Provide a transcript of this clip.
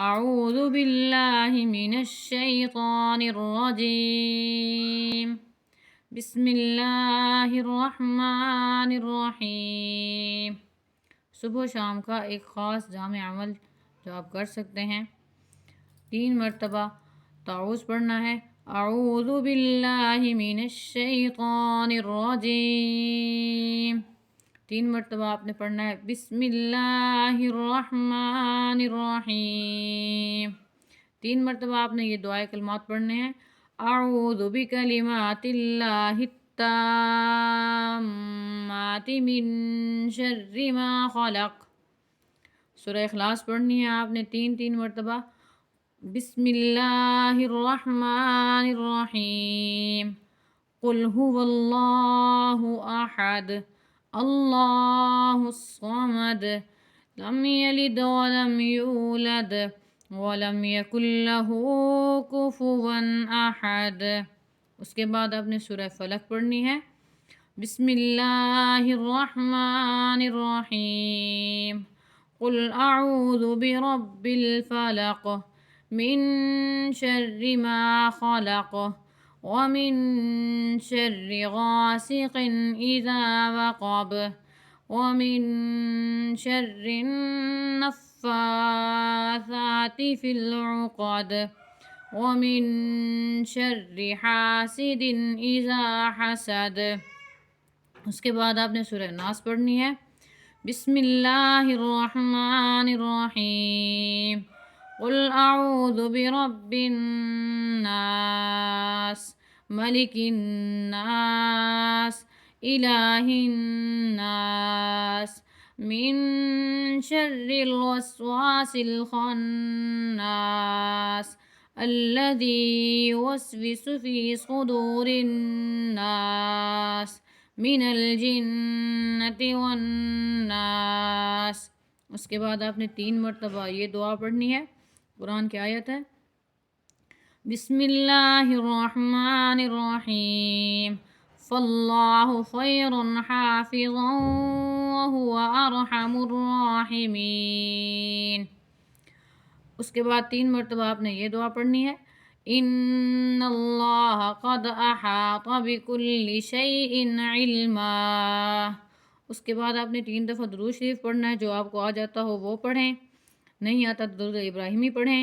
اعوذ باللہ من الشیطان الرجیم، بسم اللہ الرحمن الرحیم۔ صبح و شام کا ایک خاص جامع عمل جو آپ کر سکتے ہیں، 3 مرتبہ تعوذ پڑھنا ہے۔ اعوذ باللہ من الشیطان الرجیم، 3 مرتبہ آپ نے پڑھنا ہے۔ بسم اللہ الرحمن الرحیم، 3 مرتبہ آپ نے یہ دعائے کلمات پڑھنے ہیں۔ اعوذ بکلمات اللہ التامات من شر ما خلق، سورہ اخلاص پڑھنی ہے آپ نے 3 مرتبہ۔ بسم اللہ الرحمن الرحیم، قل هو اللہ احد اللہ الصمد لم یلد ولم یولد ولم یکن لہ کفوا احد۔ اس کے بعد آپ نے سورہ فلق پڑھنی ہے۔ بسم اللہ الرحمن الرحیم، قل اعوذ برب الفلق من شر ما خلق ومن شر غاسق اذا وقب ومن شر النفاثات في العقد ومن شر حاسد اذا حسد۔ اس کے بعد آپ نے سورہ ناس پڑھنی ہے۔ بسم اللہ الرحمن الرحیم، قل اعوذ برب الناس ملک الناس الہ الناس من شر الوسواس الخناس الذي يوسوس في صدور الناس من الجنة والناس۔ اس کے بعد آپ نے 3 مرتبہ یہ دعا پڑھنی ہے۔ قرآن کی آیت ہے، بسم اللہ الرحمن الرحیم، فاللہ خیر حافظا وهو ارحم الراحمین۔ اس کے بعد 3 مرتبہ آپ نے یہ دعا پڑھنی ہے، ان اللہ قد احاط بكل شیء علما۔ اس کے بعد آپ نے 3 دفعہ درود شریف پڑھنا ہے، جو آپ کو آ جاتا ہو وہ پڑھیں، نہیں آتا تو درود ابراہیمی پڑھیں۔